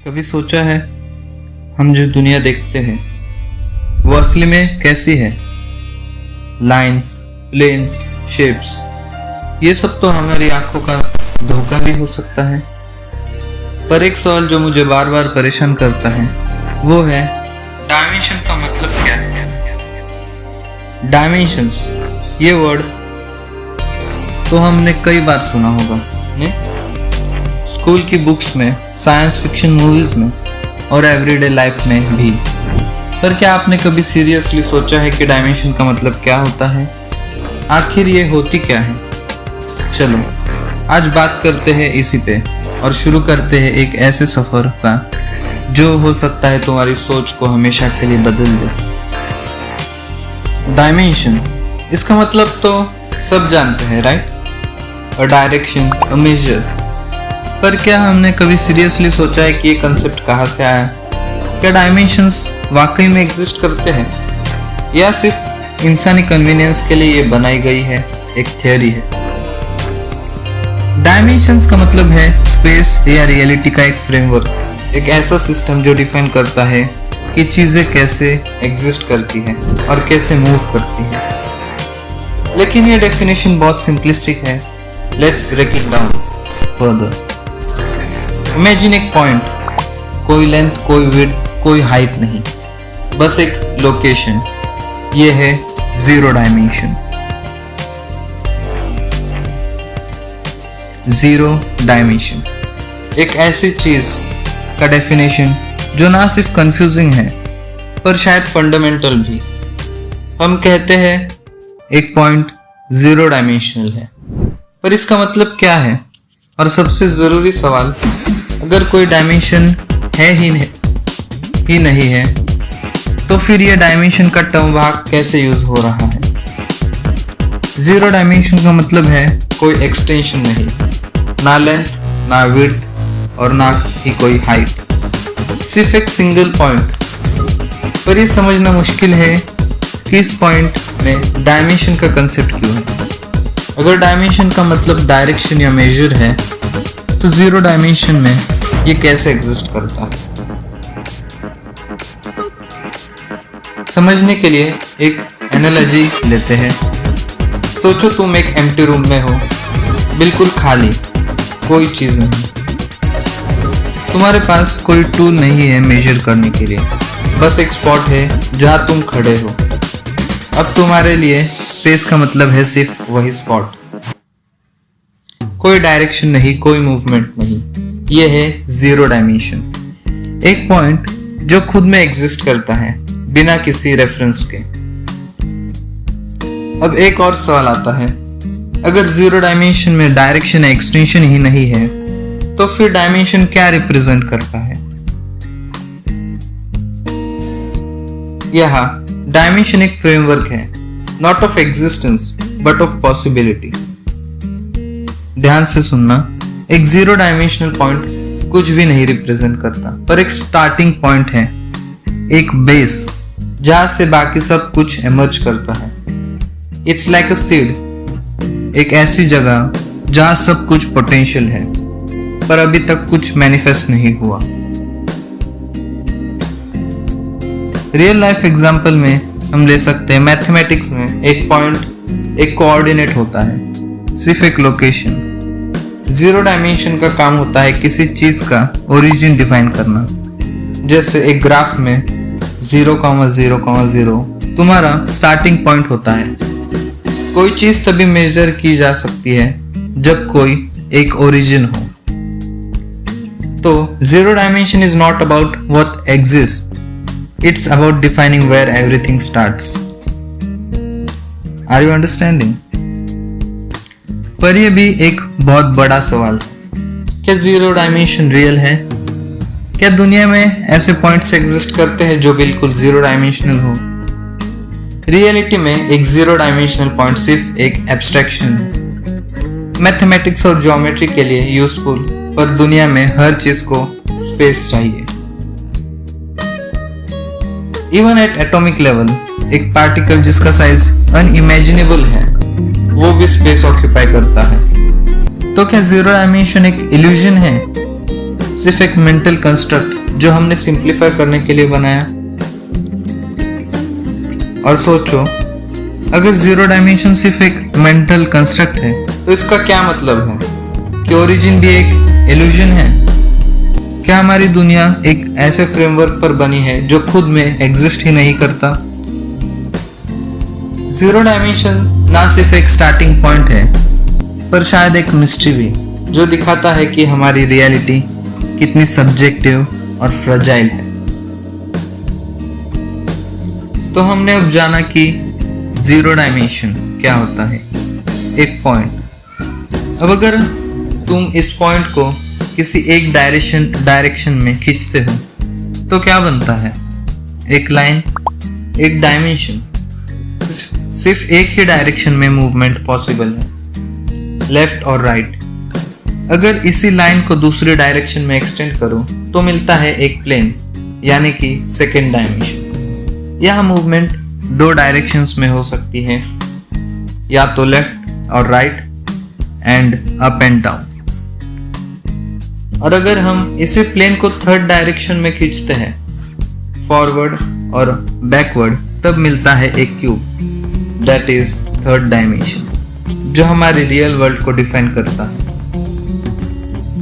कभी सोचा है हम जो दुनिया देखते हैं वो असली में कैसी है? लाइंस, प्लेन्स, शेप्स, ये सब तो हमारी आंखों का धोखा भी हो सकता है। पर एक सवाल जो मुझे बार बार परेशान करता है वो है डायमेंशन का मतलब क्या है? डायमेंशंस, ये वर्ड तो हमने कई बार सुना होगा, ने? स्कूल की बुक्स में, साइंस फिक्शन मूवीज में और एवरीडे लाइफ में भी। पर क्या आपने कभी सीरियसली सोचा है कि डायमेंशन का मतलब क्या होता है? आखिर ये होती क्या है? चलो आज बात करते हैं इसी पे और शुरू करते हैं एक ऐसे सफर का जो हो सकता है तुम्हारी सोच को हमेशा के लिए बदल दे। डायमेंशन, इसका मतलब तो सब जानते हैं, right? A direction, a major. पर क्या हमने कभी सीरियसली सोचा है कि ये कंसेप्ट कहाँ से आया? क्या डायमेंशंस वाकई में एग्जिस्ट करते हैं या सिर्फ इंसानी कन्वीनियंस के लिए ये बनाई गई है, एक थियरी है? डायमेंशंस का मतलब है स्पेस या रियलिटी का एक फ्रेमवर्क, एक ऐसा सिस्टम जो डिफाइन करता है कि चीजें कैसे एग्जिस्ट करती हैं और कैसे मूव करती हैं। लेकिन ये डेफिनेशन बहुत सिंपलिस्टिक है। Let's break it down further. Imagine एक पॉइंट, कोई लेंथ, कोई विड्थ, कोई हाइट नहीं, बस एक लोकेशन। ये है जीरो डायमेंशन। जीरो डायमेंशन एक ऐसी चीज का डेफिनेशन जो ना सिर्फ कंफ्यूजिंग है पर शायद फंडामेंटल भी। हम कहते हैं एक पॉइंट जीरो डायमेंशनल है, पर इसका मतलब क्या है? और सबसे जरूरी सवाल, अगर कोई डायमेंशन है ही नहीं है तो फिर ये डायमेंशन का टर्म वहां कैसे यूज हो रहा है? जीरो डायमेंशन का मतलब है कोई एक्सटेंशन नहीं, ना लेंथ, ना विड्थ और ना ही कोई हाइट, सिर्फ एक सिंगल पॉइंट। पर ये समझना मुश्किल है कि इस पॉइंट में डायमेंशन का कंसेप्ट क्यों है। अगर डायमेंशन का मतलब डायरेक्शन या मेजर है तो जीरो डायमेंशन में ये कैसे एग्जिस्ट करता है? समझने के लिए एक एनालॉजी लेते हैं। सोचो तुम एक एम्प्टी रूम में हो, बिल्कुल खाली, कोई चीज नहीं। तुम्हारे पास कोई टूल नहीं है मेजर करने के लिए, बस एक स्पॉट है जहां तुम खड़े हो। अब तुम्हारे लिए स्पेस का मतलब है सिर्फ वही स्पॉट। कोई डायरेक्शन नहीं, कोई मूवमेंट नहीं। ये है जीरो डायमेंशन, एक पॉइंट जो खुद में एग्जिस्ट करता है बिना किसी रेफरेंस के। अब एक और सवाल आता है, अगर जीरो डायमेंशन में डायरेक्शन एक्सटेंशन ही नहीं है तो फिर डायमेंशन क्या रिप्रेजेंट करता है? यहाँ डायमेंशन एक फ्रेमवर्क है, not of existence but of possibility. ध्यान से सुनना, एक जीरो डायमेंशनल पॉइंट कुछ भी नहीं रिप्रेजेंट करता, पर एक स्टार्टिंग पॉइंट है, एक बेस जहां से बाकी सब कुछ एमर्ज करता है। इट्स लाइक अ सीड, एक ऐसी जगह जहां सब कुछ पोटेंशियल है पर अभी तक कुछ मैनिफेस्ट नहीं हुआ। रियल लाइफ एग्जांपल में हम ले सकते हैं, मैथमेटिक्स में एक पॉइंट एक कोऑर्डिनेट होता है, सिर्फ एक लोकेशन। जीरो डायमेंशन का काम होता है किसी चीज का ओरिजिन डिफाइन करना। जैसे एक ग्राफ में 0,0,0 तुम्हारा स्टार्टिंग पॉइंट होता है। कोई चीज तभी मेजर की जा सकती है जब कोई एक ओरिजिन हो। तो zero dimension is not about what exist, it's about defining where everything starts. Are you understanding? पर यह भी एक बहुत बड़ा सवाल है, क्या जीरो डायमेंशन रियल है? क्या दुनिया में ऐसे पॉइंट्स एग्जिस्ट करते हैं जो बिल्कुल जीरो डायमेंशनल हो? रियलिटी में एक जीरो डायमेंशनल पॉइंट सिर्फ एक एब्स्ट्रैक्शन है, मैथमेटिक्स और ज्योमेट्री के लिए यूजफुल, पर दुनिया में हर चीज को स्पेस चाहिए। इवन एट एटॉमिक लेवल, एक पार्टिकल जिसका साइज अनइमेजिनेबल है वो भी स्पेस ऑक्यूपाई करता है। तो क्या जीरो डायमेंशन एक इल्यूजन है? सिर्फ एक मेंटल कंस्ट्रक्ट जो हमने सिंप्लीफाई करने के लिए बनाया। और सोचो, अगर जीरो डायमेंशन सिर्फ एक मेंटल कंस्ट्रक्ट है तो इसका क्या मतलब है? कि ओरिजिन भी एक इल्यूजन है? क्या हमारी दुनिया एक ऐसे फ्रेमवर्क पर बनी है जो खुद में एग्जिस्ट ही नहीं करता? जीरो डायमेंशन ना सिर्फ एक स्टार्टिंग पॉइंट है, पर शायद एक मिस्ट्री भी, जो दिखाता है कि हमारी रियलिटी कितनी सब्जेक्टिव और फ्रेजाइल है। तो हमने अब जाना कि जीरो डायमेंशन क्या होता है, एक पॉइंट। अब अगर तुम इस पॉइंट को किसी एक डायरेक्शन में खींचते हो तो क्या बनता है? एक लाइन, एक डायमेंशन। सिर्फ एक ही डायरेक्शन में मूवमेंट पॉसिबल है, लेफ्ट और राइट। अगर इसी लाइन को दूसरे डायरेक्शन में एक्सटेंड करो तो मिलता है एक प्लेन, यानी कि सेकेंड डायमेंशन। यह मूवमेंट दो डायरेक्शंस में हो सकती है, या तो लेफ्ट और right and up and down. और अगर हम इसे प्लेन को थर्ड डायरेक्शन में खींचते हैं, फॉरवर्ड और बैकवर्ड, तब मिलता है एक cube, that is third dimension, जो हमारी रियल वर्ल्ड को डिफाइन करता है।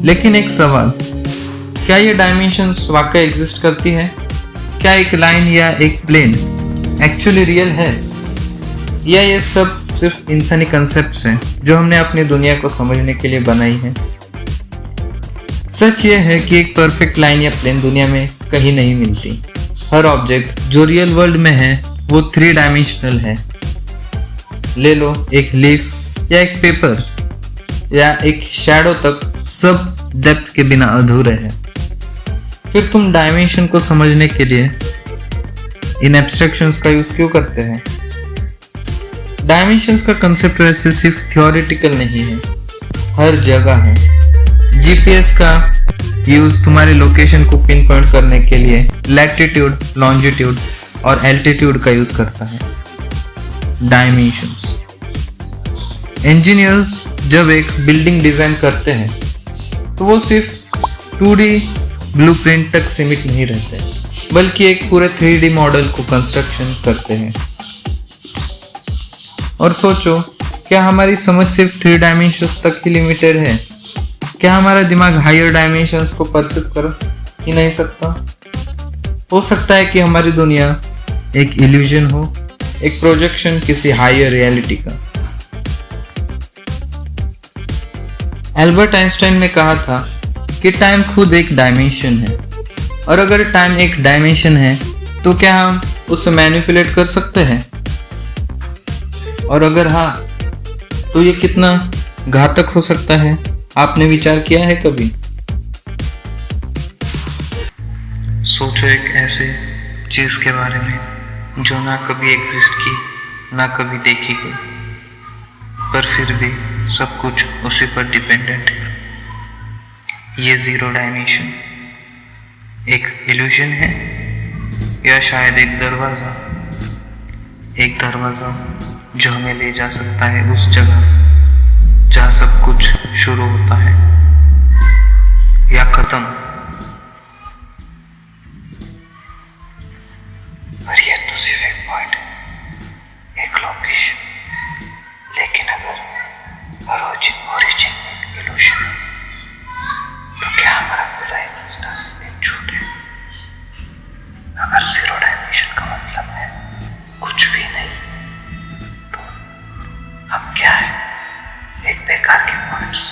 लेकिन एक सवाल, क्या ये डायमेंशंस वाकई एग्जिस्ट करती है? क्या एक लाइन या एक प्लेन एक्चुअली रियल है, या ये सब सिर्फ इंसानी कंसेप्ट्स हैं जो हमने अपनी दुनिया को समझने के लिए बनाई है? सच ये है कि एक परफेक्ट लाइन या प्लेन दुनिया में कहीं नहीं मिलती। हर ऑब्जेक्ट जो रियल वर्ल्ड में है वो 3 डायमेंशनल है। ले लो एक लीफ या एक पेपर या एक शैडो तक, सब डेप्थ के बिना अधूरे हैं। फिर तुम डायमेंशन को समझने के लिए इन एब्स्ट्रैक्शंस का यूज क्यों करते हैं? डायमेंशंस का कंसेप्ट वैसे सिर्फ थ्योरेटिकल नहीं है, हर जगह है। जीपीएस का यूज तुम्हारे लोकेशन को पिन पॉइंट करने के लिए लैटिट्यूड, लॉन्जिट्यूड और एल्टीट्यूड का यूज करता है। डायमेंशंस। इंजीनियर्स जब एक बिल्डिंग डिजाइन करते हैं तो वो सिर्फ 2D ब्लूप्रिंट तक सीमित नहीं रहते, बल्कि एक पूरे 3D मॉडल को कंस्ट्रक्शन करते हैं। और सोचो, क्या हमारी समझ सिर्फ 3 डायमेंशंस तक ही लिमिटेड है? क्या हमारा दिमाग हायर डायमेंशंस को परसीव कर ही नहीं सकता? हो सकता है कि हमारी दुनिया एक इल्यूजन हो, एक प्रोजेक्शन किसी हायर रियलिटी का। एल्बर्ट आइंस्टाइन ने कहा था कि टाइम खुद एक डायमेंशन है, और अगर टाइम एक डायमेंशन है तो क्या हम उसे मैनिपुलेट कर सकते हैं? और अगर हाँ, तो ये कितना घातक हो सकता है? आपने विचार किया है कभी? सोचो एक ऐसे चीज के बारे में जो ना कभी एग्जिस्ट की, ना कभी देखी गई, पर फिर भी सब कुछ उसी पर डिपेंडेंट है। ये जीरो डायमेंशन एक इल्यूजन है, या शायद एक दरवाजा जो हमें ले जा सकता है उस जगह जहाँ सब कुछ शुरू होता है या खत्म। पर ये तो सिर्फ एक पॉइंट है, एक लोकेशन। लेकिन अगर ओरिजिन एक इल्यूजन है, तो क्या हमारा पूरा एक्सिस्टेंस एक झूठ है? अगर जीरो डायमेंशन का मतलब है कुछ भी नहीं, तो हम क्या है? एक बेकार के पॉइंट्स,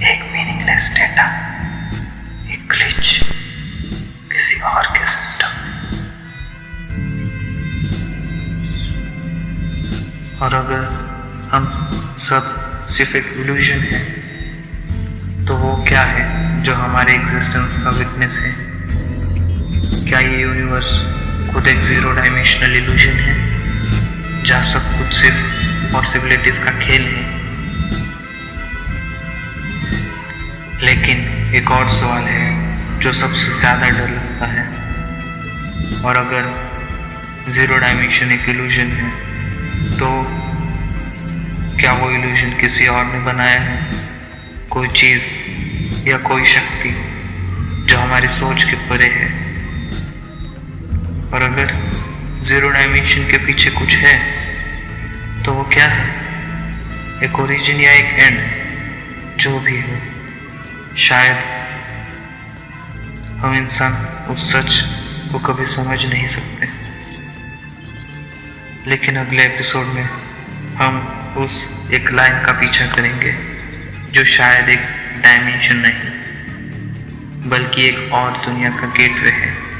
एक मीनिंगलेस डेटा, एक ग्लिच किसी और के सिस्टम। और अगर हम सब सिर्फ एक इल्यूजन है, तो वो क्या है जो हमारे एग्जिस्टेंस का विटनेस है? क्या ये यूनिवर्स खुद एक जीरो डायमेंशनल इल्यूजन है, जहाँ सब कुछ सिर्फ पॉसिबिलिटीज का खेल है? लेकिन एक और सवाल है जो सबसे ज्यादा डर लगता है, और अगर जीरो डायमेंशन एक इल्यूजन है, तो क्या वो इल्यूजन किसी और ने बनाया है? कोई चीज या कोई शक्ति जो हमारी सोच के परे है। और अगर जीरो डायमेंशन के पीछे कुछ है तो वो क्या है? एक ओरिजिन या एक एंड, जो भी हो। शायद हम इंसान उस सच को कभी समझ नहीं सकते, लेकिन अगले एपिसोड में हम उस एक लाइन का पीछा करेंगे जो शायद एक डायमेंशन नहीं बल्कि एक और दुनिया का गेटवे है।